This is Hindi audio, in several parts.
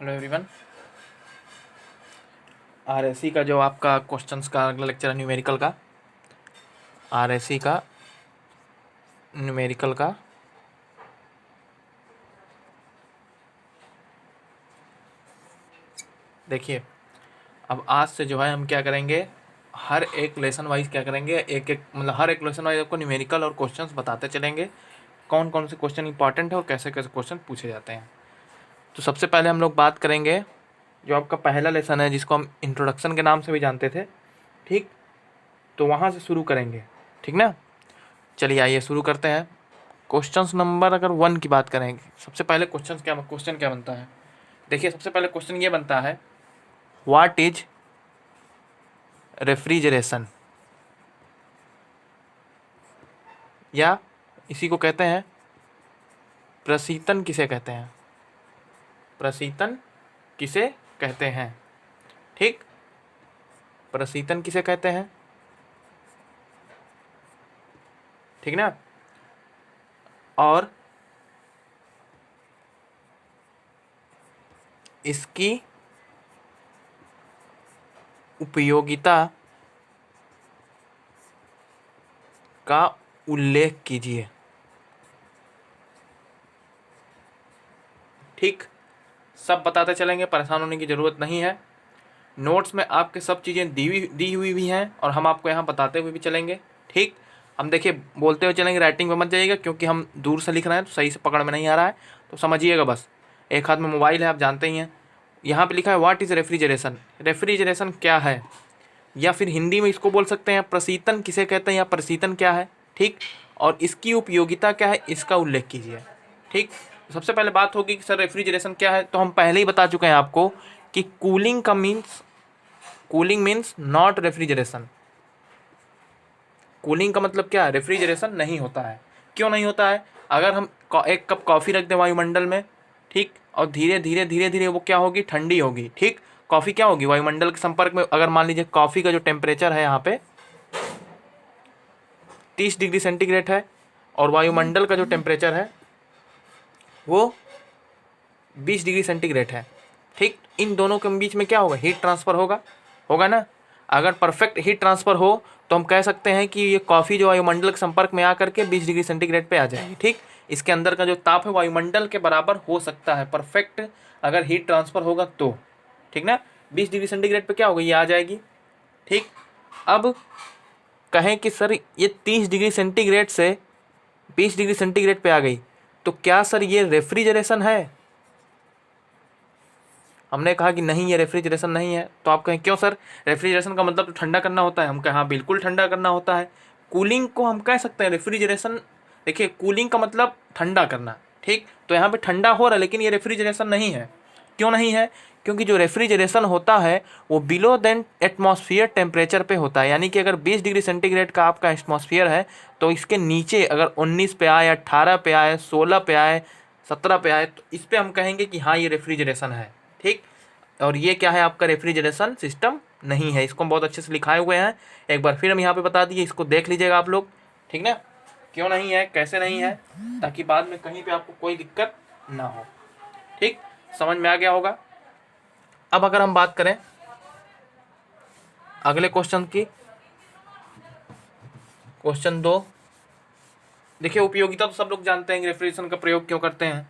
Hello everyone. आरएससी का जो आपका क्वेश्चंस का अगला लेक्चर है न्यूमेरिकल का, आरएससी का न्यूमेरिकल का देखिए, अब आज से जो है हम क्या करेंगे, हर एक लेसन वाइज क्या करेंगे, एक एक मतलब हर एक लेसन वाइज आपको न्यूमेरिकल और क्वेश्चंस बताते चलेंगे, कौन कौन से क्वेश्चन इंपॉर्टेंट है और कैसे कैसे क्वेश्चन पूछे जाते हैं। तो सबसे पहले हम लोग बात करेंगे जो आपका पहला लेसन है, जिसको हम इंट्रोडक्शन के नाम से भी जानते थे, ठीक। तो वहाँ से शुरू करेंगे, ठीक ना। चलिए आइए शुरू करते हैं। क्वेश्चंस नंबर अगर 1 की बात करेंगे, सबसे पहले क्वेश्चन क्या बनता है। देखिए, सबसे पहले क्वेश्चन ये बनता है, व्हाट इज रेफ्रिजरेशन, या इसी को कहते हैं प्रशीतन किसे कहते हैं, प्रशीतन किसे कहते हैं, ठीक। प्रशीतन किसे कहते हैं, ठीक ना। और इसकी उपयोगिता का उल्लेख कीजिए, ठीक। सब बताते चलेंगे, परेशान होने की ज़रूरत नहीं है। नोट्स में आपके सब चीज़ें दी हुई भी हैं और हम आपको यहाँ बताते हुए भी चलेंगे, ठीक। हम देखिए बोलते हुए चलेंगे, राइटिंग में मत जाइएगा, क्योंकि हम दूर से लिख रहे हैं तो सही से पकड़ में नहीं आ रहा है, तो समझिएगा बस। एक हाथ में मोबाइल है, आप जानते ही हैं। यहाँ पे लिखा है व्हाट इज़ रेफ्रिजरेशन, रेफ्रिजरेशन क्या है, या फिर हिंदी में इसको बोल सकते हैं प्रशीतन किसे कहते हैं, या प्रशीतन क्या है, ठीक। और इसकी उपयोगिता क्या है, इसका उल्लेख कीजिए, ठीक। सबसे पहले बात होगी कि सर रेफ्रिजरेशन क्या है, तो हम पहले ही बता चुके हैं आपको कि cooling means not refrigeration. Cooling का मतलब क्या है, रेफ्रिजरेशन नहीं होता है। क्यों नहीं होता है, अगर हम एक कप कॉफ़ी रख दें वायुमंडल में, ठीक, और धीरे धीरे धीरे धीरे वो क्या होगी, ठंडी होगी, ठीक। कॉफ़ी क्या होगी, वायुमंडल के संपर्क में, अगर मान लीजिए कॉफ़ी का जो टेम्परेचर है यहाँ पे 30 डिग्री सेंटीग्रेड है, और वायुमंडल का जो टेम्परेचर है वो 20 डिग्री सेंटीग्रेड है, ठीक। इन दोनों के बीच में क्या होगा, हीट ट्रांसफ़र होगा, होगा ना। अगर परफेक्ट हीट ट्रांसफ़र हो तो हम कह सकते हैं कि ये कॉफ़ी जो वायुमंडल के संपर्क में आकर के 20 डिग्री सेंटीग्रेड पे आ जाएगी, ठीक। इसके अंदर का जो ताप है वायुमंडल के बराबर हो सकता है, परफेक्ट अगर हीट ट्रांसफ़र होगा तो, ठीक ना। 20 डिग्री सेंटीग्रेड पे क्या होगा, ये आ जाएगी, ठीक। अब कहें कि सर ये 30 डिग्री सेंटीग्रेड से 20 डिग्री सेंटीग्रेड पे आ गई, तो क्या सर ये रेफ्रिजरेशन है। हमने कहा कि नहीं, ये रेफ्रिजरेशन नहीं है। तो आप कहें क्यों सर, रेफ्रिजरेशन का मतलब तो ठंडा करना होता है। हम कहें हाँ बिल्कुल ठंडा करना होता है। कूलिंग को हम कह सकते हैं रेफ्रिजरेशन। देखिए कूलिंग का मतलब ठंडा करना, ठीक। तो यहाँ पे ठंडा हो रहा है, लेकिन ये रेफ्रिजरेशन नहीं है। क्यों नहीं है, क्योंकि जो रेफ्रिजरेशन होता है वो बिलो देन एटमॉस्फेयर टेम्परेचर पे होता है। यानी कि अगर 20 डिग्री सेंटीग्रेड का आपका एटमॉस्फेयर है, तो इसके नीचे अगर 19 पे आए, 18 पे आए, 16 पे आए, 17 पे आए, तो इस पर हम कहेंगे कि हाँ ये रेफ्रिजरेशन है, ठीक। और ये क्या है, आपका रेफ्रिजरेशन सिस्टम नहीं है। इसको हम बहुत अच्छे से लिखाए हुए हैं, एक बार फिर हम यहाँ पे बता दिए, इसको देख लीजिएगा आप लोग, ठीक ना। क्यों नहीं है, कैसे नहीं है, ताकि बाद में कहीं पे आपको कोई दिक्कत ना हो, ठीक। समझ में आ गया होगा। अब अगर हम बात करें अगले क्वेश्चन की, क्वेश्चन 2। देखिए उपयोगिता तो सब लोग जानते हैं कि रेफ्रिजरेशन का प्रयोग क्यों करते हैं,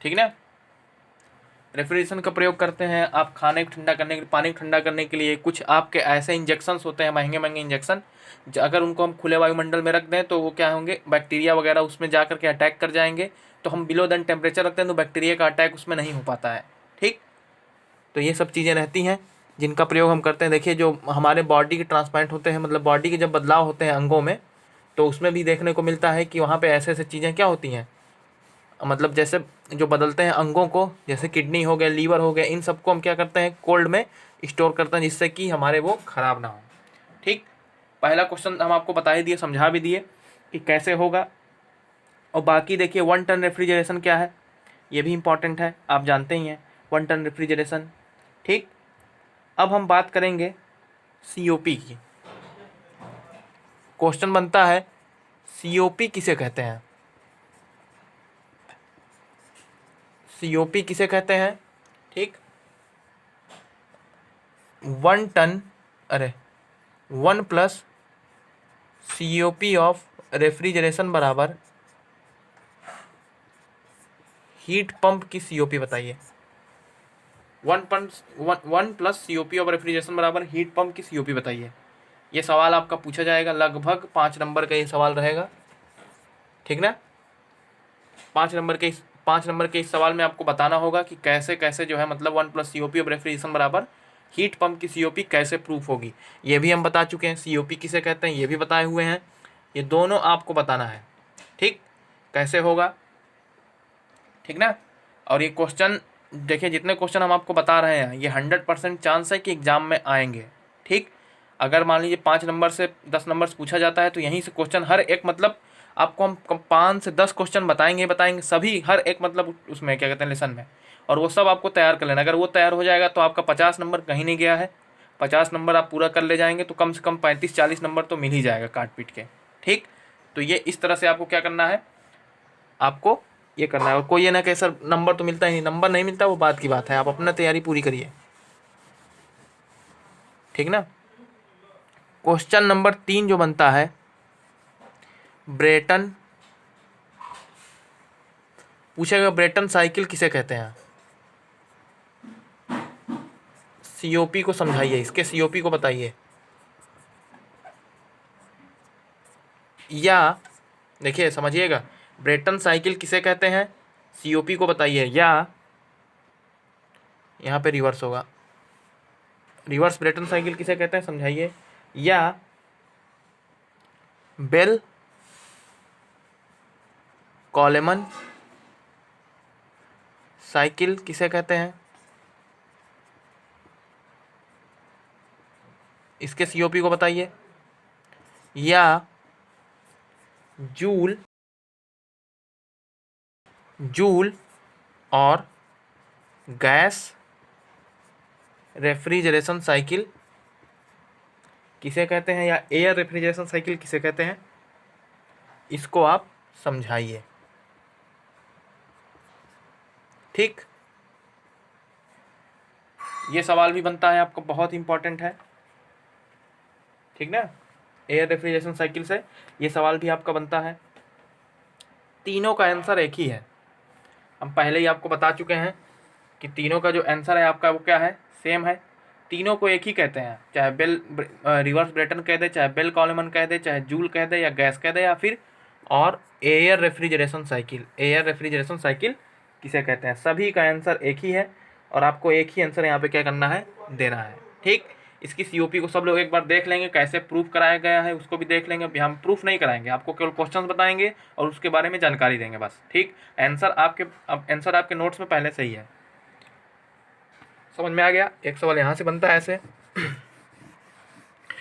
ठीक ना। रेफ्रिजरेशन का प्रयोग करते हैं आप खाने को ठंडा करने के लिए, पानी को ठंडा करने के लिए। कुछ आपके ऐसे इंजेक्शन्स होते हैं, महंगे महंगे इंजेक्शन, अगर उनको हम खुले वायुमंडल में रख दें तो वो क्या होंगे, बैक्टीरिया वगैरह उसमें जा करके अटैक कर जाएंगे। तो हम बिलो देन टेम्परेचर रखते हैं तो बैक्टीरिया का अटैक उसमें नहीं हो पाता है, ठीक। तो ये सब चीज़ें रहती हैं जिनका प्रयोग हम करते हैं। देखिए जो हमारे बॉडी के ट्रांसप्लांट होते हैं, मतलब बॉडी के जब बदलाव होते हैं अंगों में, तो उसमें भी देखने को मिलता है कि वहाँ पे ऐसे ऐसे चीज़ें क्या होती हैं, मतलब जैसे जो बदलते हैं अंगों को, जैसे किडनी हो गया, लीवर हो गया, इन सबको हम क्या करते हैं, कोल्ड में स्टोर करते हैं, जिससे कि हमारे वो ख़राब ना हो, ठीक। पहला क्वेश्चन हम आपको बता ही दिए, समझा भी दिए कि कैसे होगा। और बाकी देखिए 1 टन रेफ्रिजरेशन क्या है, ये भी इम्पॉर्टेंट है, आप जानते ही हैं 1 टन रेफ्रिजरेशन, ठीक। अब हम बात करेंगे COP की। क्वेश्चन बनता है COP किसे कहते हैं, COP किसे कहते हैं, ठीक। 1 टन, अरे 1 प्लस COP ऑफ रेफ्रिजरेशन बराबर हीट पंप की COP बताइए। 1 प्लस COP ऑफ रेफ्रिजरेशन बराबर हीट पंप की COP बताइए। ये सवाल आपका पूछा जाएगा, लगभग 5 नंबर का ये सवाल रहेगा, ठीक ना। 5 नंबर के इस सवाल में आपको बताना होगा कि कैसे कैसे जो है मतलब 1 प्लस COP ऑफ रेफ्रिजरेशन बराबर हीट पंप की COP कैसे प्रूफ होगी, ये भी हम बता चुके हैं। COP किसे कहते हैं ये भी बताए हुए हैं, ये दोनों आपको बताना है, ठीक, कैसे होगा, ठीक ना। और ये क्वेश्चन देखिए, जितने क्वेश्चन हम आपको बता रहे हैं ये 100% चांस है कि एग्जाम में आएंगे, ठीक। अगर मान लीजिए 5 नंबर से 10 नंबर से पूछा जाता है तो यहीं से क्वेश्चन हर एक मतलब आपको हम 5 से 10 क्वेश्चन बताएंगे सभी, हर एक मतलब उसमें क्या कहते हैं लेसन में, और वो सब आपको तैयार कर लेना। अगर वो तैयार हो जाएगा तो आपका 50 नंबर कहीं नहीं गया है, 50 नंबर आप पूरा कर ले जाएंगे तो कम से कम 35-40 नंबर तो मिल ही जाएगा काट पीट के, ठीक। तो ये इस तरह से आपको क्या करना है, आपको ये करना है। और कोई ये ना कहे सर नंबर तो मिलता ही नहीं, नंबर नहीं मिलता वो बात की बात है, आप अपना तैयारी पूरी करिए, ठीक ना। क्वेश्चन नंबर 3 जो बनता है, ब्रेटन पूछेगा ब्रेटन साइकिल किसे कहते हैं। COP को समझाइए, इसके COP को बताइए। या देखिए समझिएगा, ब्रेटन साइकिल किसे कहते हैं COP को बताइए, या यहाँ पे रिवर्स होगा, रिवर्स ब्रेटन साइकिल किसे कहते हैं समझाइए, या बेल कॉलेमन साइकिल किसे कहते हैं, इसके COP को बताइए। या जूल और गैस रेफ्रिजरेशन साइकिल किसे कहते हैं, या एयर रेफ्रिजरेशन साइकिल किसे कहते हैं, इसको आप समझाइए, ठीक। ये सवाल भी बनता है आपको, बहुत इंपॉर्टेंट है, ठीक ना। एयर रेफ्रिजरेशन साइकिल से ये सवाल भी आपका बनता है। तीनों का आंसर एक ही है, हम पहले ही आपको बता चुके हैं कि तीनों का जो आंसर है आपका वो क्या है, सेम है। तीनों को एक ही कहते हैं, चाहे बेल रिवर्स ब्रेटन कह दे, चाहे बेल कॉलेमन कह दे, चाहे जूल कह दे, या गैस कह दे, या फिर और air refrigeration cycle, air refrigeration cycle किसे कहते हैं, सभी का आंसर एक ही है। और आपको एक ही आंसर यहाँ पे क्या करना है, देना है, ठीक। इसकी COP को सब लोग एक बार देख लेंगे, कैसे प्रूफ कराया गया है उसको भी देख लेंगे। अभी हम प्रूफ नहीं कराएंगे, आपको केवल क्वेश्चन बताएंगे और उसके बारे में जानकारी देंगे बस, ठीक। आंसर आपके नोट्स में पहले से ही है, समझ में आ गया। एक सवाल यहाँ से बनता है ऐसे।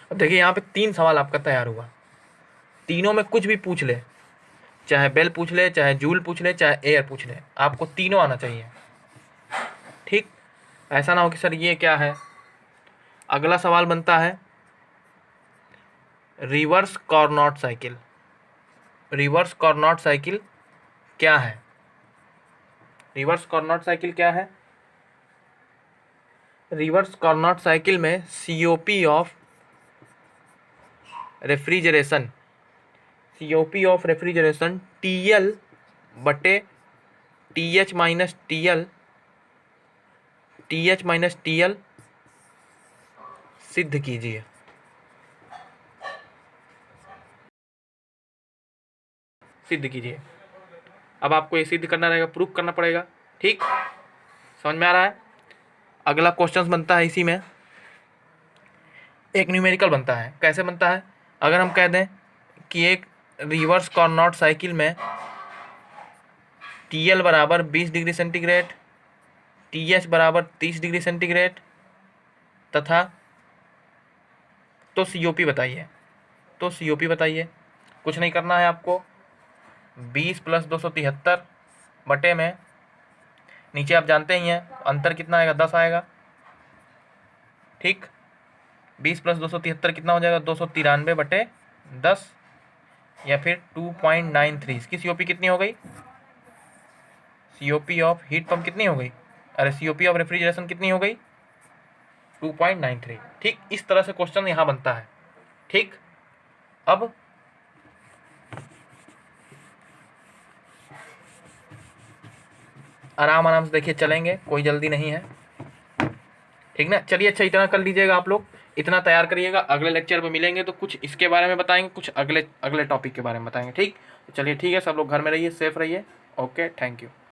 अब देखिए यहाँ पे 3 सवाल आपका तैयार हुआ, तीनों में कुछ भी पूछ ले, चाहे बेल पूछ ले, चाहे जूल पूछ ले, चाहे एयर पूछ ले, आपको तीनों आना चाहिए, ठीक। ऐसा ना हो कि सर ये क्या है। अगला सवाल बनता है reverse Carnot cycle. Reverse Carnot cycle क्या है, रिवर्स कार्नोट साइकिल क्या है। रिवर्स कार्नोट साइकिल में COP of refrigeration, COP of refrigeration TL बटे TH माइनस TL सिद्ध कीजिए। सिद्ध कीजिए, अब आपको ये सिद्ध करना रहेगा, प्रूफ करना पड़ेगा, ठीक, समझ में आ रहा है। अगला क्वेश्चन बनता है, इसी में एक न्यूमेरिकल बनता है। कैसे बनता है, अगर हम कह दें कि एक रिवर्स कार्नोट साइकिल में TL बराबर 20 डिग्री सेंटीग्रेड, TH बराबर 30 डिग्री सेंटीग्रेड तथा, तो COP बताइए। तो COP बताइए, कुछ नहीं करना है आपको, 20 + 273 बटे में, नीचे आप जानते ही हैं अंतर कितना आएगा, 10 आएगा, ठीक। 20 + 273 कितना हो जाएगा, 293 बटे 10, या फिर 2.93। इसकी COP कितनी हो गई, COP ऑफ हीट पंप कितनी हो गई, अरे COP ऑफ रेफ्रिजरेशन कितनी हो गई, 2.93। ठीक, इस तरह से क्वेश्चन यहाँ बनता है। ठीक, अब आराम आराम से देखिए, चलेंगे, कोई जल्दी नहीं है। ठीक ना, चलिए अच्छा इतना कर लीजिएगा आप लोग, इतना तैयार करिएगा। अगले लेक्चर में मिलेंगे तो कुछ इसके बारे में बताएंगे, कुछ अगले अगले टॉपिक के बारे में बताएंगे। ठीक, तो चलिए ठीक है, सब लोग घर में रहिए, सेफ रहिए। Okay, thank you.